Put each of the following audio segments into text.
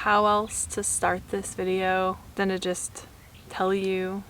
how else to start this video than to just tell you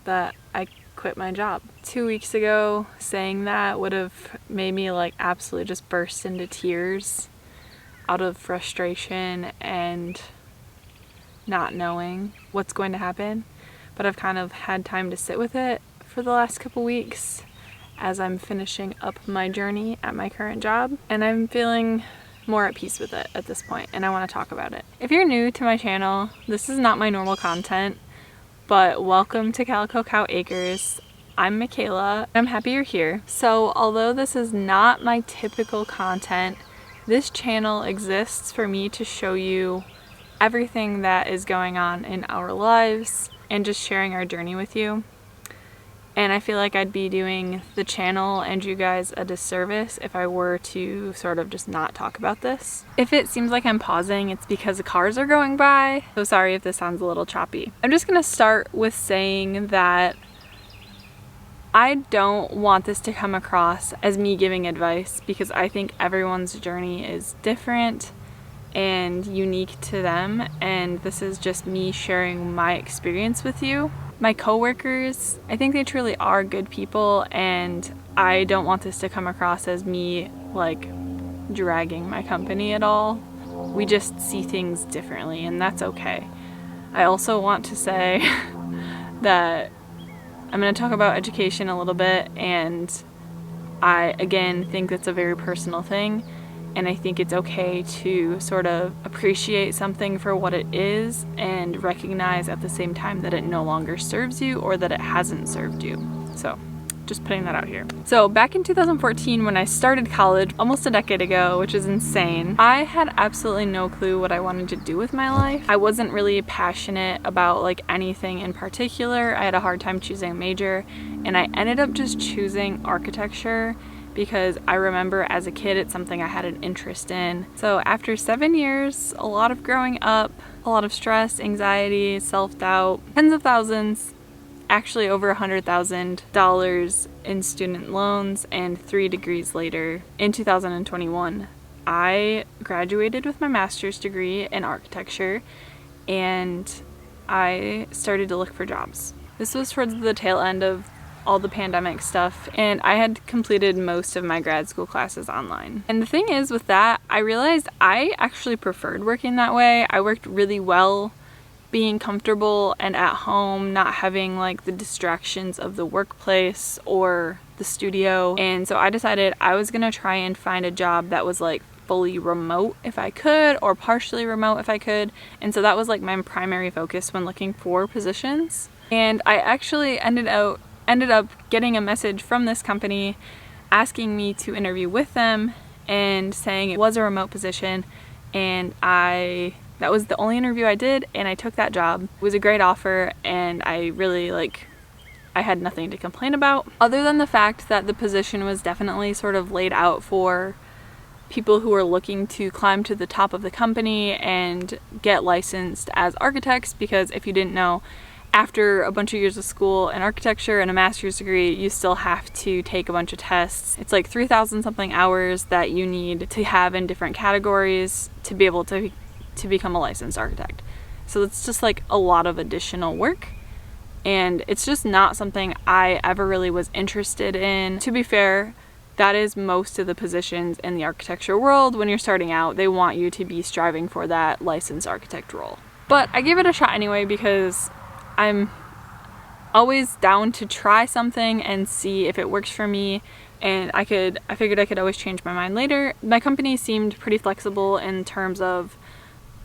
that I quit my job. 2 weeks ago, saying that would have made me like absolutely just burst into tears out of frustration and not knowing what's going to happen. But I've kind of had time to sit with it for the last couple weeks as I'm finishing up my journey at my current job, and I'm feeling more at peace with it at this point, and I want to talk about it. If you're new to my channel, this is not my normal content, but welcome to Calico Cow Acres. I'm Mickayla. I'm happy you're here. So although this is not my typical content, this channel exists for me to show you everything that is going on in our lives and just sharing our journey with you. And I feel like I'd be doing the channel and you guys a disservice if I were to sort of just not talk about this. If it seems like I'm pausing, it's because the cars are going by. So sorry if this sounds a little choppy. I'm just gonna start with saying that I don't want this to come across as me giving advice, because I think everyone's journey is different and unique to them, and this is just me sharing my experience with you. My coworkers, I think they truly are good people, and I don't want this to come across as me like dragging my company at all. We just see things differently, and that's okay. I also want to say that I'm going to talk about education a little bit, and I again think that's a very personal thing. And I think it's okay to sort of appreciate something for what it is and recognize at the same time that it no longer serves you or that it hasn't served you. So just putting that out here. So back in 2014, when I started college, almost a decade ago, which is insane, I had absolutely no clue what I wanted to do with my life. I wasn't really passionate about like anything in particular. I had a hard time choosing a major, and I ended up just choosing architecture because I remember as a kid it's something I had an interest in. So after 7 years, a lot of growing up, a lot of stress, anxiety, self-doubt, tens of thousands, actually over $100,000 in student loans, and 3 degrees later, in 2021, I graduated with my master's degree in architecture, and I started to look for jobs. This was towards the tail end of all the pandemic stuff, and I had completed most of my grad school classes online. And the thing is with that, I realized I actually preferred working that way. I worked really well being comfortable and at home, not having like the distractions of the workplace or the studio. And so I decided I was gonna try and find a job that was like fully remote if I could, or partially remote if I could. And so that was like my primary focus when looking for positions. And I actually ended up getting a message from this company asking me to interview with them and saying it was a remote position, and that was the only interview I did, and I took that job. It was a great offer, and I really I had nothing to complain about other than the fact that the position was definitely sort of laid out for people who are looking to climb to the top of the company and get licensed as architects, because if you didn't know, after a bunch of years of school and architecture and a master's degree, you still have to take a bunch of tests. It's like 3,000 something hours that you need to have in different categories to be able to become a licensed architect. So it's just like a lot of additional work, and it's just not something I ever really was interested in. To be fair, that is most of the positions in the architecture world. When you're starting out, they want you to be striving for that licensed architect role. But I gave it a shot anyway, because I'm always down to try something and see if it works for me, and I figured I could always change my mind later. My company seemed pretty flexible in terms of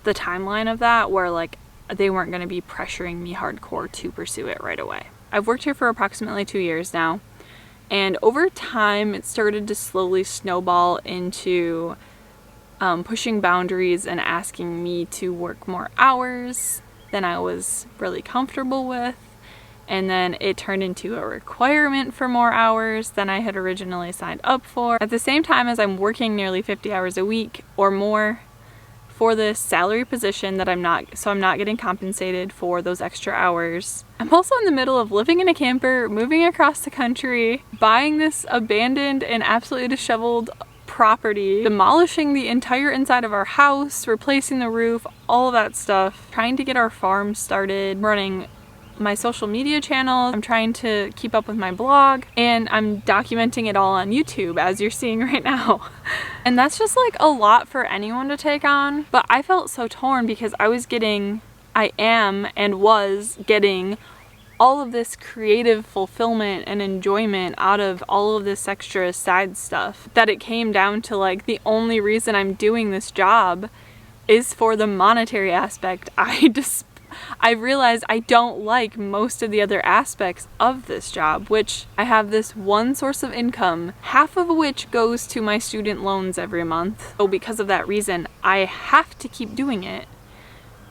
the timeline of that, where like they weren't going to be pressuring me hardcore to pursue it right away. I've worked here for approximately 2 years now, and over time it started to slowly snowball into pushing boundaries and asking me to work more hours than I was really comfortable with, and then it turned into a requirement for more hours than I had originally signed up for. At the same time as I'm working nearly 50 hours a week or more for this salary position that I'm not getting compensated for those extra hours. I'm also in the middle of living in a camper, moving across the country, buying this abandoned and absolutely disheveled property, demolishing the entire inside of our house, replacing the roof, all of that stuff, trying to get our farm started, running my social media channels. I'm trying to keep up with my blog, and I'm documenting it all on YouTube, as you're seeing right now. And that's just like a lot for anyone to take on. But I felt so torn because I am and was getting all of this creative fulfillment and enjoyment out of all of this extra side stuff, that it came down to like the only reason I'm doing this job is for the monetary aspect. I realized I don't like most of the other aspects of this job, which I have this one source of income, half of which goes to my student loans every month. So because of that reason, I have to keep doing it.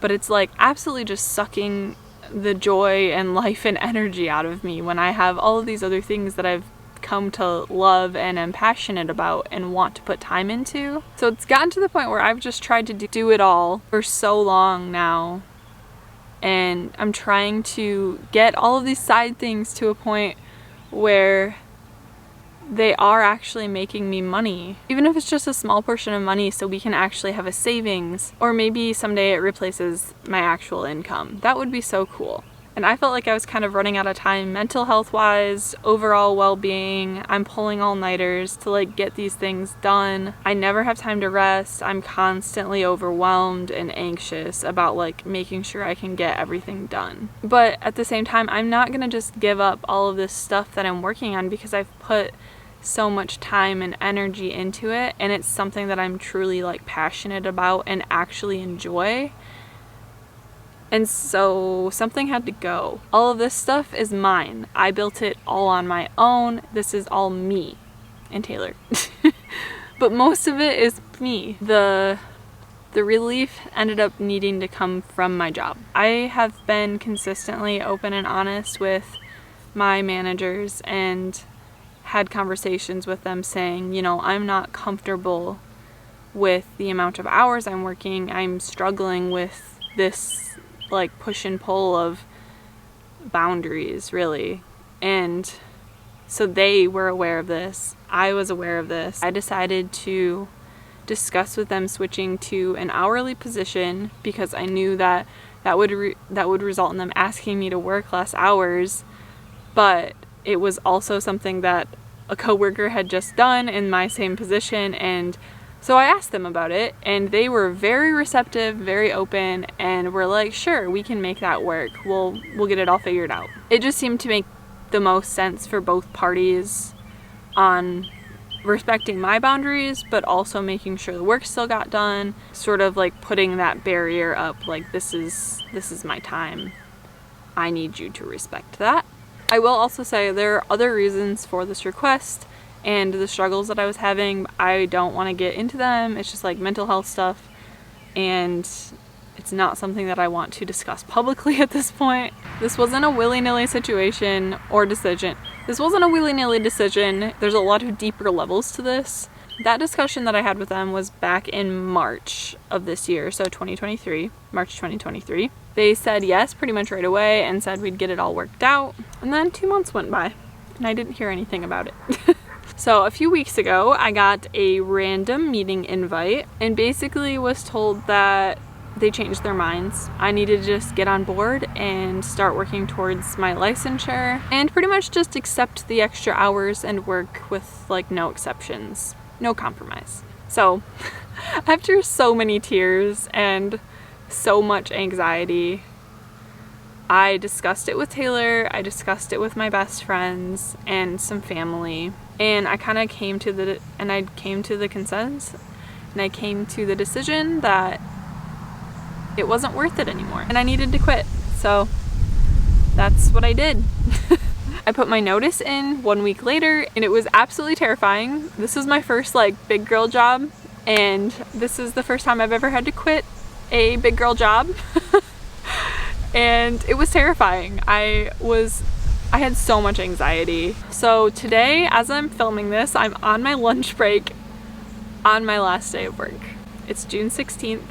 But it's like absolutely just sucking the joy and life and energy out of me when I have all of these other things that I've come to love and am passionate about and want to put time into. So it's gotten to the point where I've just tried to do it all for so long now. And I'm trying to get all of these side things to a point where they are actually making me money. Even if it's just a small portion of money so we can actually have a savings, or maybe someday it replaces my actual income. That would be so cool. And I felt like I was kind of running out of time mental health wise, overall well-being. I'm pulling all-nighters to like get these things done. I never have time to rest. I'm constantly overwhelmed and anxious about like making sure I can get everything done. But at the same time, I'm not gonna just give up all of this stuff that I'm working on because I've put so much time and energy into it, and it's something that I'm truly like passionate about and actually enjoy. And so something had to go. All of this stuff is mine. I built it all on my own. This is all me and Taylor. But most of it is me. The relief ended up needing to come from my job. I have been consistently open and honest with my managers and had conversations with them saying, you know, I'm not comfortable with the amount of hours I'm working. I'm struggling with this like push and pull of boundaries, really. And so they were aware of this. I was aware of this. I decided to discuss with them switching to an hourly position because I knew that that would result in them asking me to work less hours. But it was also something that a coworker had just done in my same position, and so I asked them about it, and they were very receptive, very open, and were like, sure, we can make that work. We'll get it all figured out. It just seemed to make the most sense for both parties on respecting my boundaries, but also making sure the work still got done, sort of like putting that barrier up, like this is my time. I need you to respect that. I will also say there are other reasons for this request and the struggles that I was having. I don't want to get into them. It's just like mental health stuff, and it's not something that I want to discuss publicly at this point. This wasn't a willy-nilly situation or decision. This wasn't a willy-nilly decision. There's a lot of deeper levels to this. That discussion that I had with them was back in March of this year, so March 2023. They said yes pretty much right away and said we'd get it all worked out. And then 2 months went by and I didn't hear anything about it. So a few weeks ago, I got a random meeting invite and basically was told that they changed their minds. I needed to just get on board and start working towards my licensure and pretty much just accept the extra hours and work with like no exceptions, no compromise. So after so many tears and so much anxiety, I discussed it with Taylor, I discussed it with my best friends and some family, and I kind of came to the consensus, and I came to the decision that it wasn't worth it anymore and I needed to quit. So that's what I did. I put my notice in 1 week later, and it was absolutely terrifying. This is my first like big girl job, and this is the first time I've ever had to quit a big girl job. And it was terrifying. I had so much anxiety. So today, as I'm filming this, I'm on my lunch break on my last day of work. It's June 16th,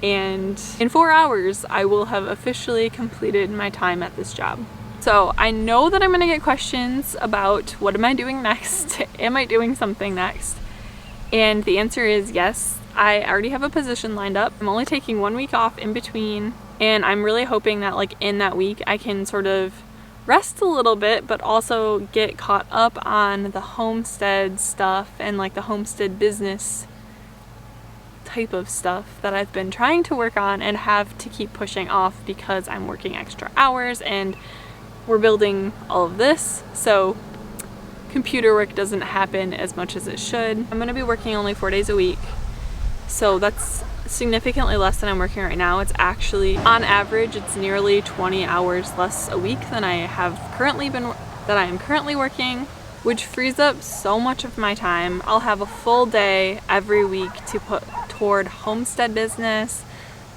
and in 4 hours, I will have officially completed my time at this job. So I know that I'm gonna get questions about what am I doing next? Am I doing something next? And the answer is yes. I already have a position lined up. I'm only taking 1 week off in between, and I'm really hoping that like in that week I can sort of rest a little bit, but also get caught up on the homestead stuff and like the homestead business type of stuff that I've been trying to work on and have to keep pushing off because I'm working extra hours and we're building all of this, so computer work doesn't happen as much as it should. I'm gonna be working only 4 days a week, so that's significantly less than I'm working right now. It's actually, on average, it's nearly 20 hours less a week than I am currently working, which frees up so much of my time. I'll have a full day every week to put toward homestead business,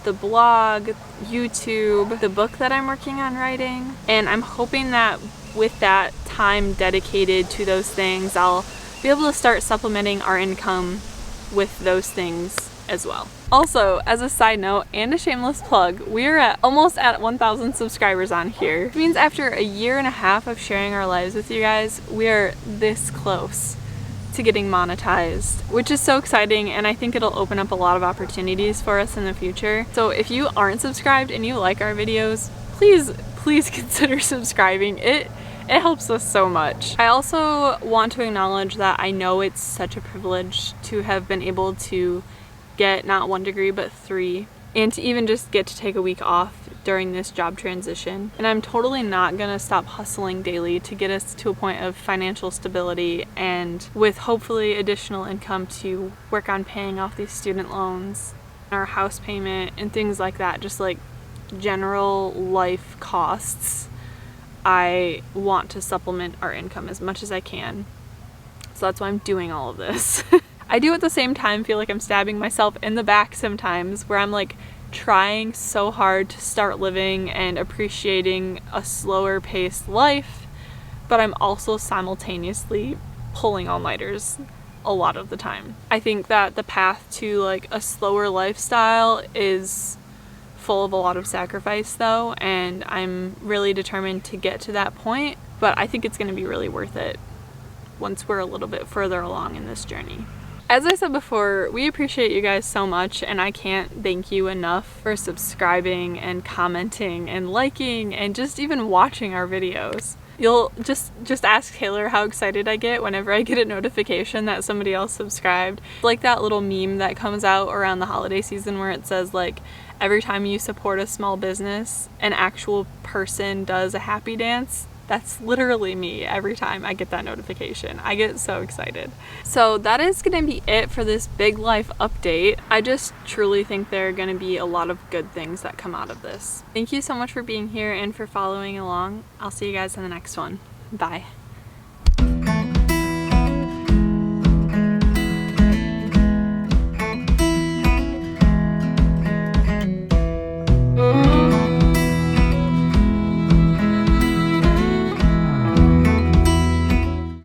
the blog, YouTube, the book that I'm working on writing, and I'm hoping that with that time dedicated to those things, I'll be able to start supplementing our income with those things as well. Also, as a side note and a shameless plug, we're almost at 1,000 subscribers on here. It means after a year and a half of sharing our lives with you guys, we are this close to getting monetized, which is so exciting, and I think it'll open up a lot of opportunities for us in the future. So if you aren't subscribed and you like our videos, please consider subscribing. It helps us so much. I also want to acknowledge that I know it's such a privilege to have been able to get not 1 degree but 3, and to even just get to take a week off during this job transition. And I'm totally not gonna stop hustling daily to get us to a point of financial stability and with hopefully additional income to work on paying off these student loans, our house payment, and things like that, just like general life costs. I want to supplement our income as much as I can. So that's why I'm doing all of this. I do at the same time feel like I'm stabbing myself in the back sometimes, where I'm like trying so hard to start living and appreciating a slower paced life, but I'm also simultaneously pulling all-nighters a lot of the time. I think that the path to like a slower lifestyle is full of a lot of sacrifice though, and I'm really determined to get to that point, but I think it's going to be really worth it once we're a little bit further along in this journey. As I said before, we appreciate you guys so much, and I can't thank you enough for subscribing and commenting and liking and just even watching our videos. You'll just ask Taylor how excited I get whenever I get a notification that somebody else subscribed. Like that little meme that comes out around the holiday season where it says like, every time you support a small business, an actual person does a happy dance. That's literally me every time I get that notification. I get so excited. So that is gonna be it for this big life update. I just truly think there are gonna be a lot of good things that come out of this. Thank you so much for being here and for following along. I'll see you guys in the next one. Bye.